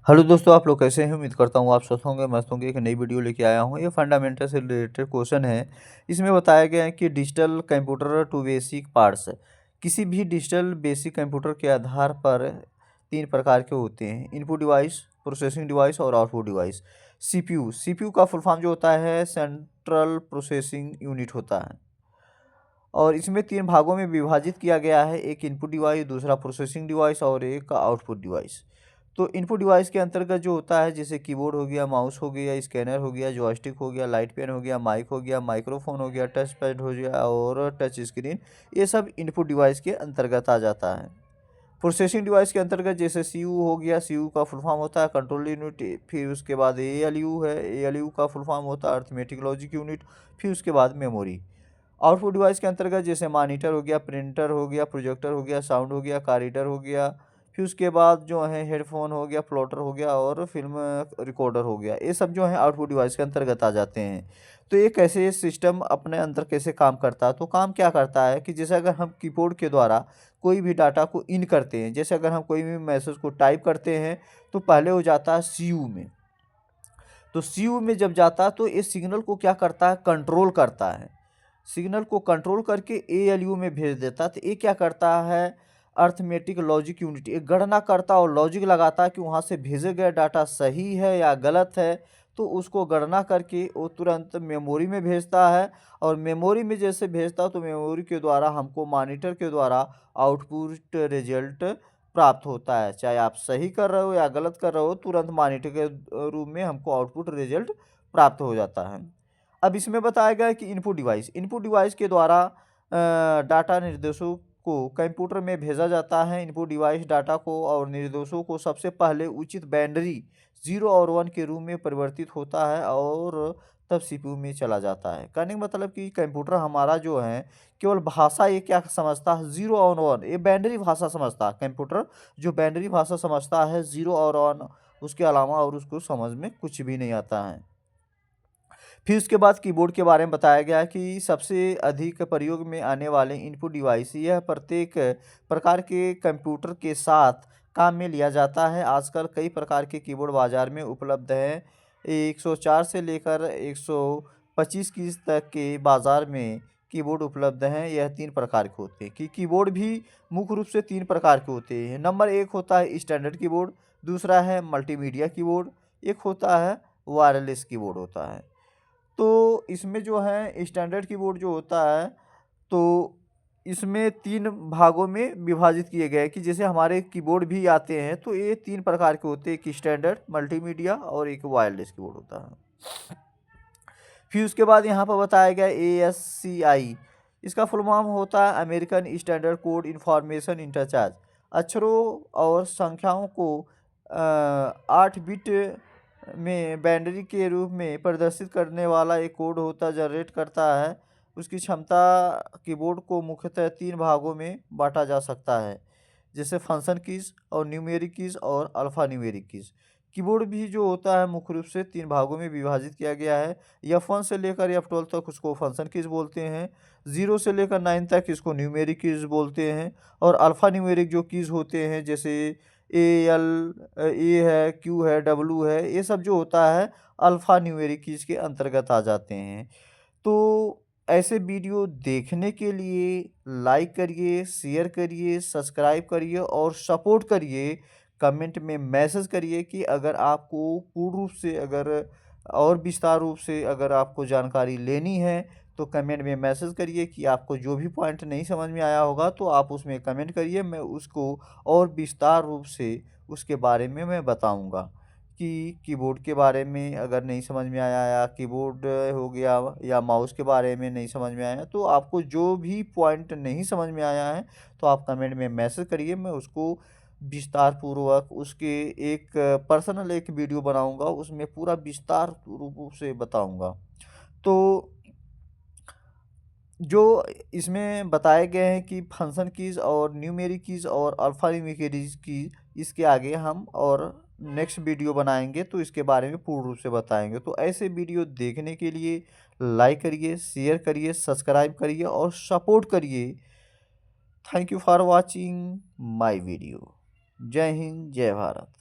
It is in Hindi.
हेलो दोस्तों, आप लोग कैसे हैं? उम्मीद करता हूँ आप स्वस्थ होंगे, मस्त होंगे। एक नई वीडियो लेके आया हूँ। ये फंडामेंटल से रिलेटेड क्वेश्चन है। इसमें बताया गया है कि digital computer two basic parts, किसी भी डिजिटल बेसिक कंप्यूटर के आधार पर तीन प्रकार के होते हैं: इनपुट डिवाइस, प्रोसेसिंग डिवाइस और आउटपुट डिवाइस। सीपीयू सीपीयू का फुल फॉर्म जो होता है सेंट्रल प्रोसेसिंग यूनिट होता है। और इसमें तीन भागों में विभाजित किया गया है: एक इनपुट डिवाइस, दूसरा प्रोसेसिंग डिवाइस और एक आउटपुट डिवाइस। तो इनपुट डिवाइस के अंतर्गत जो होता है, जैसे कीबोर्ड हो गया, माउस हो गया, स्कैनर हो गया, जॉयस्टिक हो गया, लाइट पेन हो गया, माइक हो गया, माइक्रोफोन हो गया, टच पैड हो गया और टच स्क्रीन, ये सब इनपुट डिवाइस के अंतर्गत आ जाता है। प्रोसेसिंग डिवाइस के अंतर्गत जैसे सीयू हो गया, सीयू का फुल फॉर्म होता है कंट्रोल यूनिट। फिर उसके बाद एएलयू है, एएलयू का फुल फॉर्म होता है अर्थमेटिक लॉजिक यूनिट। फिर उसके बाद मेमोरी। आउटपुट डिवाइस के अंतर्गत जैसे मॉनिटर हो गया, प्रिंटर हो गया, प्रोजेक्टर हो गया, साउंड हो गया, कार रीडर हो गया। फिर उसके बाद जो है हेडफोन हो गया, प्लॉटर हो गया और फिल्म रिकॉर्डर हो गया। ये सब जो है आउटपुट डिवाइस के अंतर्गत आ जाते हैं। तो ये कैसे सिस्टम अपने अंदर कैसे काम करता है? तो काम क्या करता है कि जैसे अगर हम कीबोर्ड के द्वारा कोई भी डाटा को इन करते हैं, जैसे अगर हम कोई भी मैसेज को टाइप करते हैं तो पहले हो जाता है सीयू में। तो सीयू में जब जाता है तो इस सिग्नल को क्या करता है, कंट्रोल करता है। सिग्नल को कंट्रोल करके एएलयू में भेज देता है। तो ये क्या करता है, अर्थमेटिक लॉजिक यूनिट, एक गणना करता और लॉजिक लगाता है कि वहाँ से भेजे गए डाटा सही है या गलत है। तो उसको गणना करके वो तुरंत मेमोरी में भेजता है। और मेमोरी में जैसे भेजता है तो मेमोरी के द्वारा हमको मॉनिटर के द्वारा आउटपुट रिजल्ट प्राप्त होता है। चाहे आप सही कर रहे हो या गलत कर रहे हो, तुरंत मॉनिटर के रूप में हमको आउटपुट रिजल्ट प्राप्त हो जाता है। अब इसमें बताया गया है कि इनपुट डिवाइस के द्वारा डाटा निर्देशों को कंप्यूटर में भेजा जाता है। इनपुट डिवाइस डाटा को और निर्देशों को सबसे पहले उचित बाइनरी 0 और 1 के रूप में परिवर्तित होता है और तब सीपीयू में चला जाता है। कहने का मतलब कि कंप्यूटर हमारा जो है केवल भाषा ये क्या समझता है, 0 और 1, ये बाइनरी भाषा समझता है। कंप्यूटर जो बाइनरी भाषा समझता है 0 और 1, उसके अलावा और उसको समझ में कुछ भी नहीं आता है। फिर उसके बाद कीबोर्ड के बारे में बताया गया कि सबसे अधिक प्रयोग में आने वाले इनपुट डिवाइस, यह प्रत्येक प्रकार के कंप्यूटर के साथ काम में लिया जाता है। आजकल कई प्रकार के कीबोर्ड बाजार में उपलब्ध हैं। 104 से लेकर 125 की तक के बाजार में कीबोर्ड उपलब्ध हैं। यह तीन प्रकार के होते हैं कि कीबोर्ड भी मुख्य रूप से तीन प्रकार के होते हैं। नंबर एक होता है स्टैंडर्ड कीबोर्ड, दूसरा है मल्टीमीडिया कीबोर्ड, एक होता है वायरलेस कीबोर्ड होता है। तो इसमें जो है स्टैंडर्ड कीबोर्ड जो होता है, तो इसमें तीन भागों में विभाजित किए गए हैं कि जैसे हमारे कीबोर्ड भी आते हैं तो ये तीन प्रकार के होते हैं, एक स्टैंडर्ड, मल्टीमीडिया और एक वायरलेस कीबोर्ड होता है। फिर उसके बाद यहाँ पर बताया गया ASCII, इसका फुल फॉर्म होता है अमेरिकन स्टैंडर्ड कोड इंफॉर्मेशन इंटरचार्ज। अक्षरों और संख्याओं को 8 बिट में बाइनरी के रूप में प्रदर्शित करने वाला एक कोड होता जनरेट करता है। उसकी क्षमता कीबोर्ड को मुख्यतः तीन भागों में बांटा जा सकता है, जैसे फंक्शन कीज और न्यूमेरिक कीज और अल्फ़ा न्यूमेरिक कीज। कीबोर्ड भी जो होता है मुख्य रूप से तीन भागों में विभाजित किया गया है। F1 से लेकर F12 तक उसको फंक्शन कीज बोलते हैं, 0 से लेकर 9 तक इसको न्यूमेरिक कीज बोलते हैं। और अल्फ़ा न्यूमेरिक जो कीज होते हैं जैसे AL, ए है, क्यू है, डब्लू है, ये सब जो होता है अल्फ़ा न्यूमेरिक कीज के अंतर्गत आ जाते हैं। तो ऐसे वीडियो देखने के लिए लाइक करिए, शेयर करिए, सब्सक्राइब करिए और सपोर्ट करिए। कमेंट में मैसेज करिए कि अगर आपको पूर्ण रूप से अगर और विस्तार रूप से अगर आपको जानकारी लेनी है तो कमेंट में मैसेज करिए कि आपको जो भी पॉइंट नहीं समझ में आया होगा तो आप उसमें कमेंट करिए, मैं उसको और विस्तार रूप से उसके बारे में मैं बताऊंगा। कि कीबोर्ड के बारे में अगर नहीं समझ में आया या कीबोर्ड हो गया या माउस के बारे में नहीं समझ में आया, तो आपको जो भी पॉइंट नहीं समझ में आया है तो आप कमेंट में मैसेज करिए, मैं उसको विस्तार पूर्वक उसके एक पर्सनल एक वीडियो बनाऊंगा, उसमें पूरा विस्तार रूप से बताऊंगा। तो जो इसमें बताए गए हैं कि फंक्शन कीज़ और न्यूमेरिक कीज़ और अल्फ़ा न्यूमेरिक की, इसके आगे हम और नेक्स्ट वीडियो बनाएंगे तो इसके बारे में पूर्ण रूप से बताएंगे। तो ऐसे वीडियो देखने के लिए लाइक करिए, शेयर करिए, सब्सक्राइब करिए और सपोर्ट करिए। Thank you for watching my video. जय हिंद, जय भारत।